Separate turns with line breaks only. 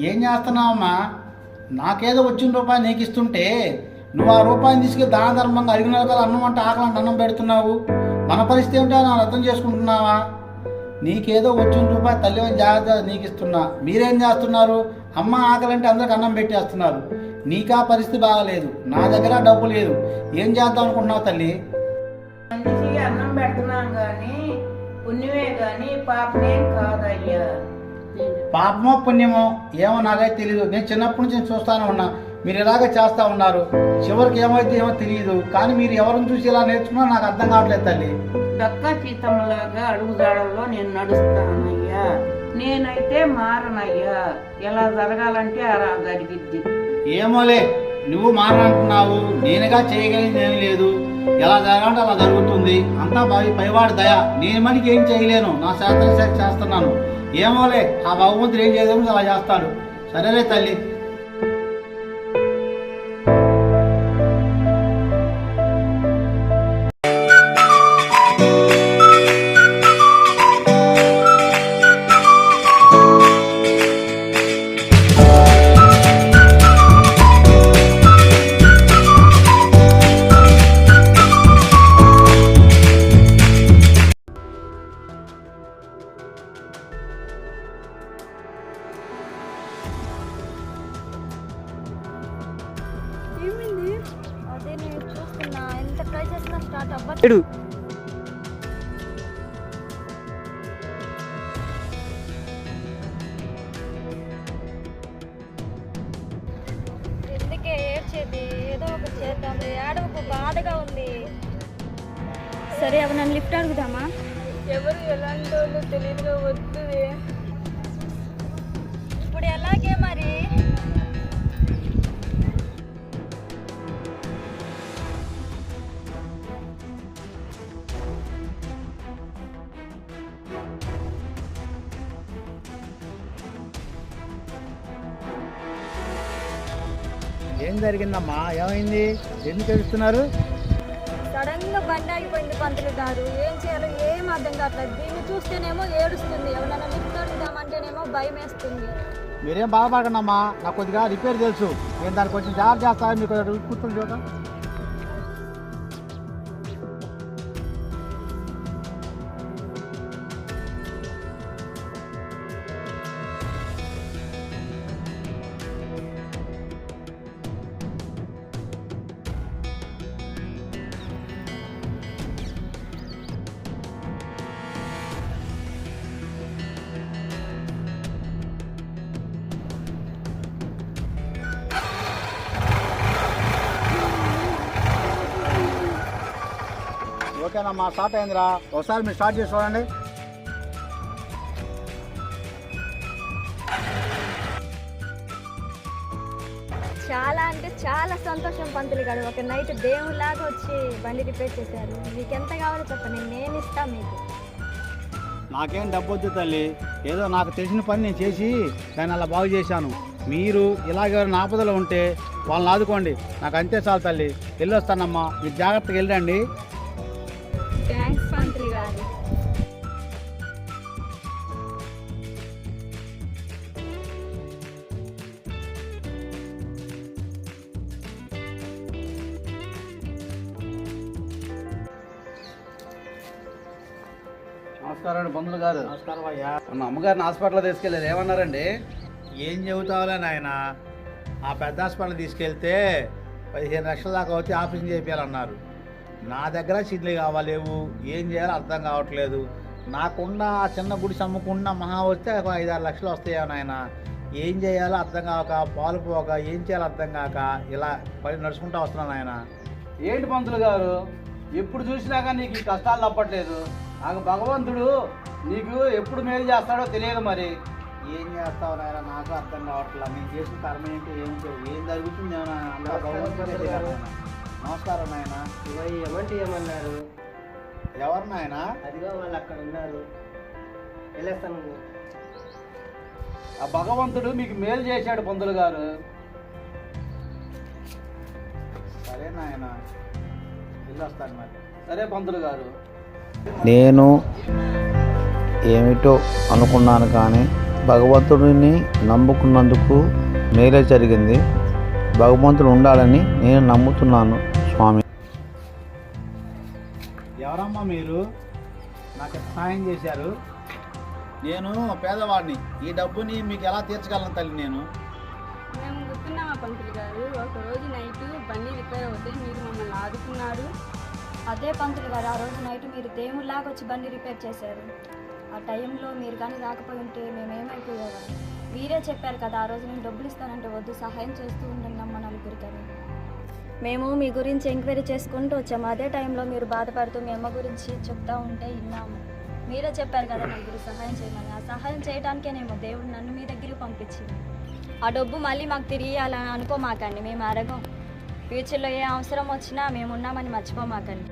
ఏం చేస్తున్నావమ్మా? నాకేదో వచ్చిన రూపాయి నీకు ఇస్తుంటే నువ్వు ఆ రూపాయిని తీసుకెళ్ళి దాన ధర్మంగా అడిగిన కదా అన్నం అంటే ఆకలంటే అన్నం పెడుతున్నావు. మన పరిస్థితి ఏమిటో నా అర్థం చేసుకుంటున్నావా? నీకేదో వచ్చిన రూపాయి తల్లివని జాగ్రత్త నీకు ఇస్తున్నా. మీరేం చేస్తున్నారు? అమ్మ ఆకలంటే అందరికి అన్నం పెట్టేస్తున్నారు. నీకా పరిస్థితి బాగాలేదు, నా దగ్గర డబ్బు లేదు. ఏం చేద్దాం అనుకుంటున్నావు తల్లి?
మనిషికి అన్నం పెడుతున్నాం కానీ పుణ్యమే కానీ పాపమేం కాదయ్యా.
పాపమో పుణ్యమో ఏమో నాకైతే తెలియదు. నేను చిన్నప్పటి నుంచి నేను చూస్తానే ఉన్నా, మీరు ఇలాగే చేస్తూ ఉన్నారు. చివరికి ఏమైతే ఏమో తెలియదు. కానీ మీరు ఎవరిని చూసి ఇలా నేర్చుకున్నా నాకు అర్థం కావట్లేదు తల్లి.
దక్క సీతమ్మలాగా అడుగుదాడల్లో నేను నడుస్తానయ్యా. నేనైతే మారనయ్యా. ఎలా జరగాలంటే అలా జరిగిద్ది.
ఏమోలే, నువ్వు మారంటున్నావు, నేనుగా చేయగలిగింది ఏమీ లేదు. ఎలా జరగాలంటే అలా జరుగుతుంది. అంతా పైవాడి దయ. నేను మనకి ఏం చేయలేను, నా శాస్త్రం చేస్తున్నాను. ఏమోలే, ఆ భగవంతుడు ఏం చేయలేము అలా చేస్తాడు. సరేలే తల్లి.
అదే నేను చూస్తున్నా, ఎంత ట్రై చేసినా స్టార్ట్ అవ్వట్లేదు. ఎందుకే ఏడ్చేది? ఏదో ఒకటి చేద్దాం. ఏడవకు, బాధగా ఉంది. సరే అవి నన్ను లిఫ్ట్ అడుగుదామా?
ఎవరు ఎలాంటి వాళ్ళు తెలియదుగా వద్దుది.
ఇప్పుడు ఎలాగే మరి?
ఏం జరిగిందమ్మా? ఏమైంది? ఎందుకు తెలుస్తున్నారు?
సడన్ గా బండి ఆగిపోయింది పంతులు గారు. ఏం చేయాలో ఏం అర్థం కావట్లేదు. దీన్ని చూస్తేనేమో ఏడుస్తుంది, ఎవరైనా లిఫ్ట్ అడుగుదామంటేనేమో భయం వేస్తుంది.
మీరేం బాధపడకండమ్మా, నాకు కొద్దిగా రిపేర్ తెలుసు. నేను దానికి కొంచెం జాగ్రత్త చేస్తాను. మీకు కూర్చొని చూద్దాం. ఓకేనమ్మా, స్టార్ట్ అయిందిరా. ఒకసారి మీరు స్టార్ట్ చేసి చూడండి.
చాలా అంటే చాలా సంతోషం పంతులు గారు. ఒక నైట్ దేవులాగా వచ్చి బండి రిపేర్ చేశారు. మీకు ఎంత కావాలో చెప్పండి, నేను ఇస్తాను మీకు.
నాకేం డబ్బు వద్దు తల్లి, ఏదో నాకు తెలిసిన పని నేను చేసి దాన్ని అలా బాగు చేశాను. మీరు ఇలాగెవరైనా ఆపదలో ఉంటే వాళ్ళని ఆదుకోండి, నాకు అంతే చాలు తల్లి. వెళ్ళొస్తానమ్మా, మీరు జాగ్రత్తగా వెళ్ళండి.
థ్యాంక్స్ పంతులు గారు.
నమస్కారం అండి పంతులు గారు.
నమస్కారం అయ్యా.
మన అమ్మగారిని హాస్పిటల్లో తీసుకెళ్ళారు, ఏమన్నారండి?
ఏం చెబుతావులే నాయన, ఆ పెద్ద హాస్పిటల్ తీసుకెళ్తే 15 లక్షల దాకా వచ్చి ఆపరేషన్ చేయించాలన్నారు. నా దగ్గర చిడ్లు కావాలేవు, ఏం చేయాలో అర్థం కావట్లేదు. నాకున్న ఆ చిన్న గుడి అమ్ముకున్న మహా వస్తే ఒక 5-6 లక్షలు వస్తాయా నాయన. ఏం చేయాలో అర్థం కాక, పాలు పోక, ఏం చేయాలో అర్థం కాక ఇలా పని నడుచుకుంటూ వస్తున్నాను ఆయన.
ఏంటి పంతులు గారు, ఎప్పుడు చూసినాక నీకు ఈ కష్టాలు తప్పట్లేదు? నాకు భగవంతుడు నీకు ఎప్పుడు మేలు చేస్తాడో తెలియదు. మరి
ఏం చేస్తావు నాయన, నాకు అర్థం కావట్లేదు. నేను చేసిన కర్మ ఏంటి, ఏం జరుగుతుంది నమస్కారం నాయన.
ఏమంటే ఏమన్నారు?
ఎవరు నాయన?
అదిగో వాళ్ళు అక్కడ ఉన్నారు, వెళ్ళేస్తాను.
ఆ భగవంతుడు మీకు మేలు చేశాడు పంతులు గారు.
సరే నాయన, వెళ్ళొస్తాను మరి.
సరే పంతులు గారు.
నేను ఏమిటో అనుకున్నాను కానీ
భగవంతుడిని నమ్ముకున్నందుకు మేలే జరిగింది. భగవంతుడు ఉండాలని నేను నమ్ముతున్నాను స్వామి.
ఎవరమ్మా మీరు? నాకు సహాయం చేశారు. నేను పేదవాడిని. ఈ డబ్బుని మీకు ఎలా తీర్చగలను తల్లి నేను?
మేము గుర్తున్నామా పంతులు గారు, ఒకరోజు నైట్ బండి రిపేర్ అవుతే మీరు మమ్మల్ని ఆదుకున్నారు.
అదే పంతులు గారు, ఆ రోజు నైట్ మీరు దేవుళ్ళలాగా వచ్చి బండి రిపేర్ చేశారు. ఆ టైంలో మీరు కానీ రాకపోయి ఉంటే మేమేమైపోయేవాళ్ళం. మీరే చెప్పారు కదా ఆ రోజు నేను డబ్బులు ఇస్తానంటే వద్దు, సహాయం చేస్తూ ఉండండి అమ్మ నలుగురికని. మేము మీ గురించి ఎంక్వైరీ చేసుకుంటూ వచ్చాము. అదే టైంలో మీరు బాధపడుతూ మీ అమ్మ గురించి చెప్తా ఉంటే విన్నాము. మీరే చెప్పారు కదా నలుగురు సహాయం చేయమని. ఆ సహాయం చేయడానికేనేమో దేవుడు నన్ను మీ దగ్గరికి పంపించింది. ఆ డబ్బు మళ్ళీ మాకు తిరిగి ఇవ్వాలని అనుకోమాకండి, మేము అడగం. ఫ్యూచర్లో ఏ అవసరం వచ్చినా మేము ఉన్నామని మర్చిపోమాకండి.